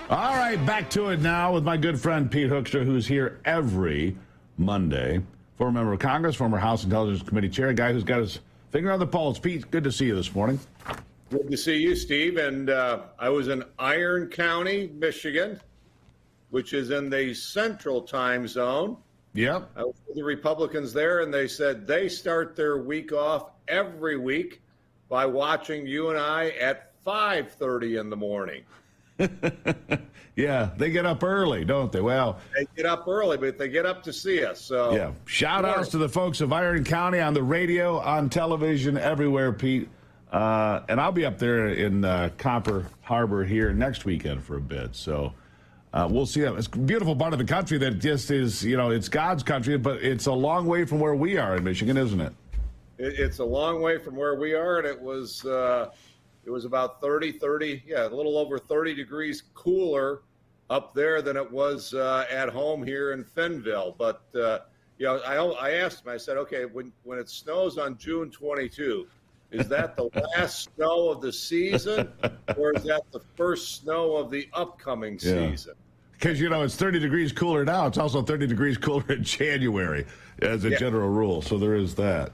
All right, back to it now with my good friend Pete Hoekstra, who's here every Monday. Former member of Congress, former House Intelligence Committee chair, a guy who's got his finger on the pulse. Pete, good to see you this morning. Good to see you, Steve. And I was in Iron County, Michigan, which is in the central time zone. Yep. I was with the Republicans there, and they said they start their week off every week by watching you and I at 5:30 in the morning. Yeah, they get up early, don't they? Well, they get up early, but they get up to see us. So yeah, shout outs to the folks of Iron County on the radio, on television, everywhere, Pete. And I'll be up there in Copper Harbor here next weekend for a bit. So we'll see that. It's a beautiful part of the country that just is, it's God's country, but it's a long way from where we are in Michigan, isn't it? It's a long way from where we are, and it was about 30, a little over 30 degrees cooler up there than it was at home here in Fenville. But, I asked him, I said, okay, when it snows on June 22, is that the last snow of the season, or is that the first snow of the upcoming season? Because, it's 30 degrees cooler now. It's also 30 degrees cooler in January as a general rule. So there is that.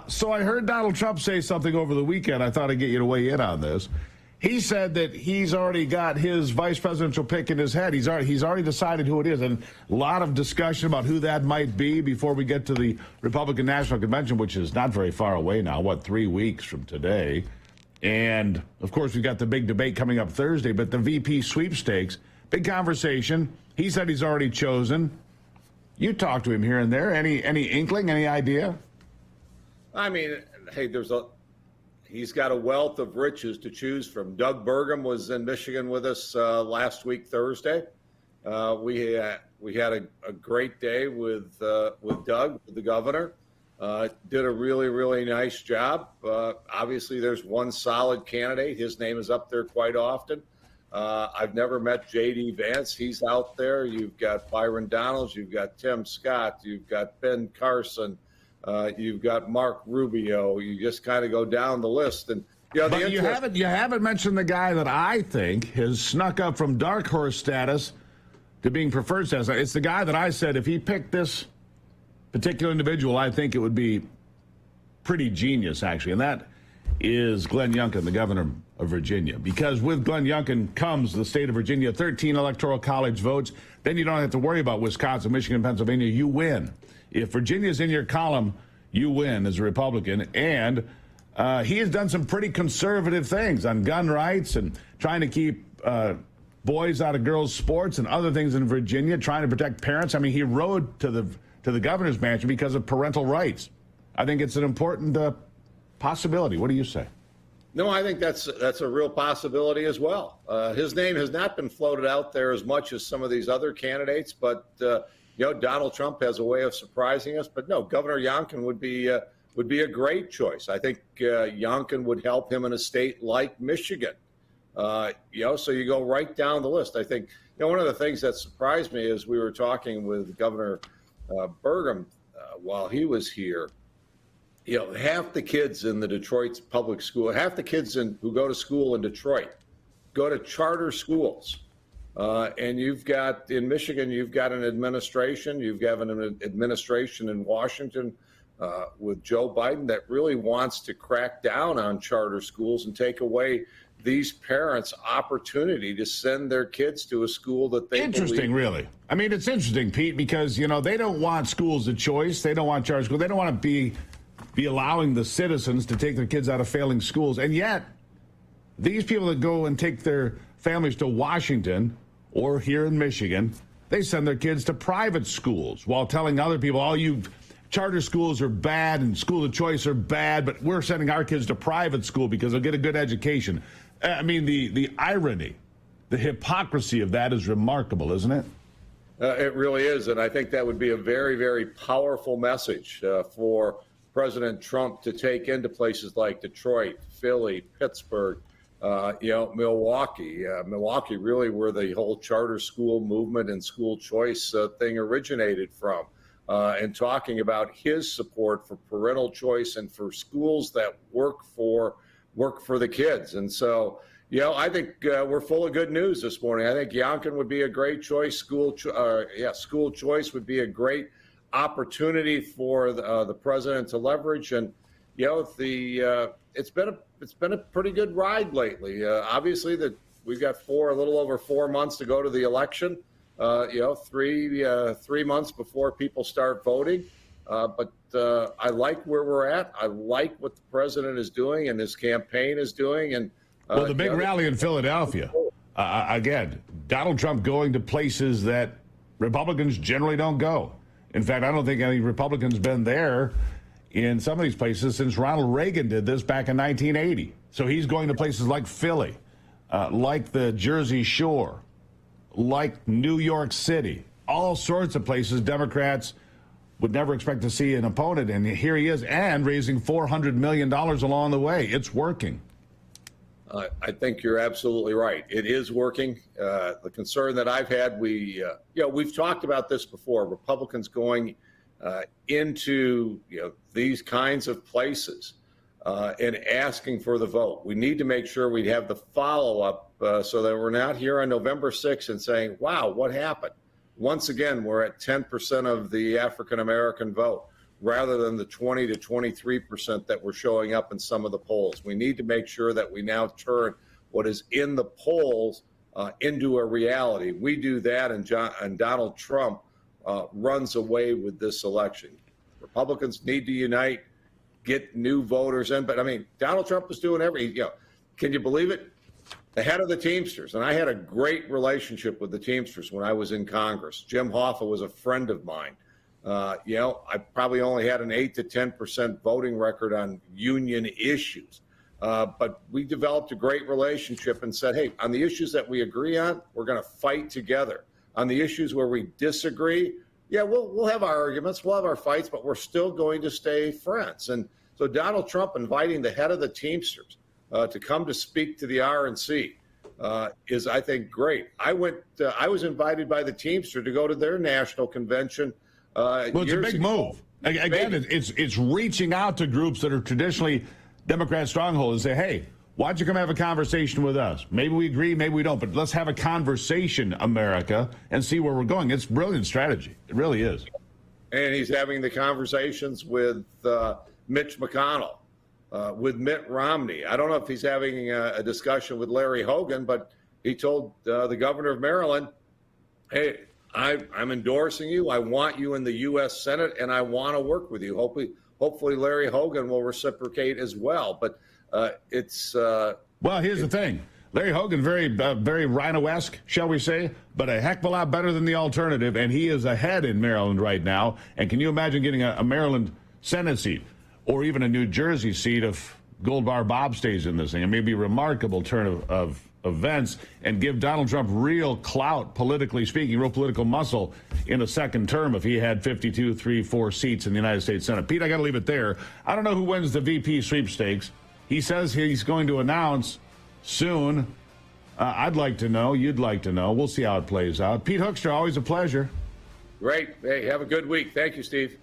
So I heard Donald Trump say something over the weekend. I thought I'd get you to weigh in on this. He said that he's already got his vice presidential pick in his head. He's already decided who it is, and a lot of discussion about who that might be before we get to the Republican National Convention, which is not very far away now, 3 weeks from today. And, of course, we've got the big debate coming up Thursday, but the VP Sweepstakes, big conversation. He said he's already chosen. You talk to him here and there. Any inkling, any idea? I mean, hey, he's got a wealth of riches to choose from. Doug Burgum was in Michigan with us last week, Thursday. We had a great day with Doug, the governor. Did a really, really nice job. Obviously, there's one solid candidate. His name is up there quite often. I've never met J.D. Vance. He's out there. You've got Byron Donalds. You've got Tim Scott. You've got Ben Carson. You've got Mark Rubio. You just kind of go down the list, and but you haven't mentioned the guy that I think has snuck up from dark horse status to being preferred status. It's the guy that I said if he picked this particular individual, I think it would be pretty genius, actually, and that is Glenn Youngkin, the governor of Virginia. Because with Glenn Youngkin comes the state of Virginia, 13 electoral college votes. Then you don't have to worry about Wisconsin, Michigan, Pennsylvania. You win. If Virginia's in your column, you win as a Republican. And he has done some pretty conservative things on gun rights and trying to keep boys out of girls' sports and other things in Virginia, trying to protect parents. I mean, he rode to the governor's mansion because of parental rights. I think it's an important possibility. What do you say? No, I think that's a real possibility as well. His name has not been floated out there as much as some of these other candidates, but Donald Trump has a way of surprising us. But no, Governor Youngkin would be a great choice. I think Youngkin would help him in a state like Michigan. So you go right down the list. I think one of the things that surprised me is we were talking with Governor Burgum while he was here. Half the kids in the Detroit public school, half the kids who go to school in Detroit go to charter schools. And in Michigan, you've got an administration, in Washington with Joe Biden that really wants to crack down on charter schools and take away these parents' opportunity to send their kids to a school that they Interesting, really. I mean, it's interesting, Pete, because, they don't want schools of choice. They don't want charter schools. They don't want to be allowing the citizens to take their kids out of failing schools. And yet, these people that go and take their families to Washington or here in Michigan, they send their kids to private schools while telling other people, all you charter schools are bad and schools of choice are bad, but we're sending our kids to private school because they'll get a good education. I mean, the irony, the hypocrisy of that is remarkable, isn't it? It really is. And I think that would be a very, very powerful message for President Trump to take into places like Detroit, Philly, Pittsburgh, Milwaukee. Milwaukee really where the whole charter school movement and school choice thing originated from, and talking about his support for parental choice and for schools that work for the kids. And so, I think we're full of good news this morning. I think Youngkin would be a great choice. School choice would be a great opportunity for the president to leverage. And it's been a pretty good ride lately. Obviously, we've got a little over 4 months to go to the election. 3 months before people start voting. But I like where we're at. I like what the president is doing and his campaign is doing. And well, the big rally in Philadelphia, again, Donald Trump going to places that Republicans generally don't go. In fact, I don't think any Republicans been there in some of these places since Ronald Reagan did this back in 1980. So he's going to places like Philly, like the Jersey Shore, like New York City, all sorts of places Democrats would never expect to see an opponent. And here he is, and raising $400 million along the way. It's working. I think you're absolutely right. It is working. The concern that I've had, we've talked about this before. Republicans going into these kinds of places and asking for the vote. We need to make sure we have the follow-up so that we're not here on November 6th and saying, wow, what happened? Once again, we're at 10% of the African-American vote, rather than the 20 to 23% that were showing up in some of the polls. We need to make sure that we now turn what is in the polls into a reality. We do that, and Donald Trump runs away with this election. Republicans need to unite, get new voters in. But, I mean, Donald Trump is doing can you believe it? The head of the Teamsters, and I had a great relationship with the Teamsters when I was in Congress. Jim Hoffa was a friend of mine. I probably only had an 8 to 10% voting record on union issues. But we developed a great relationship and said, hey, on the issues that we agree on, we're going to fight together. On the issues where we disagree, we'll have our arguments, we'll have our fights, but we're still going to stay friends. And so Donald Trump inviting the head of the Teamsters to come to speak to the RNC is, I think, great. I was invited by the Teamster to go to their national convention. Well, it's a big move. Again, it's reaching out to groups that are traditionally Democrat strongholds and say, hey, why don't you come have a conversation with us? Maybe we agree, maybe we don't, but let's have a conversation, America, and see where we're going. It's brilliant strategy. It really is. And he's having the conversations with Mitch McConnell, with Mitt Romney. I don't know if he's having a discussion with Larry Hogan, but he told the governor of Maryland, hey, I'm endorsing you. I want you in the U.S. Senate, and I want to work with you. Hopefully Larry Hogan will reciprocate as well. But well, here's the thing. Larry Hogan, very Rhino-esque, shall we say, but a heck of a lot better than the alternative, and he is ahead in Maryland right now. And can you imagine getting a Maryland Senate seat or even a New Jersey seat if Gold Bar Bob stays in this thing? It may be a remarkable turn of events and give Donald Trump real clout, politically speaking, real political muscle in a second term if he had 52, 3, 4 seats in the United States Senate. Pete, I got to leave it there. I don't know who wins the VP Sweepstakes. He says he's going to announce soon. I'd like to know. You'd like to know. We'll see how it plays out. Pete Hoekstra, always a pleasure. Great. Hey, have a good week. Thank you, Steve.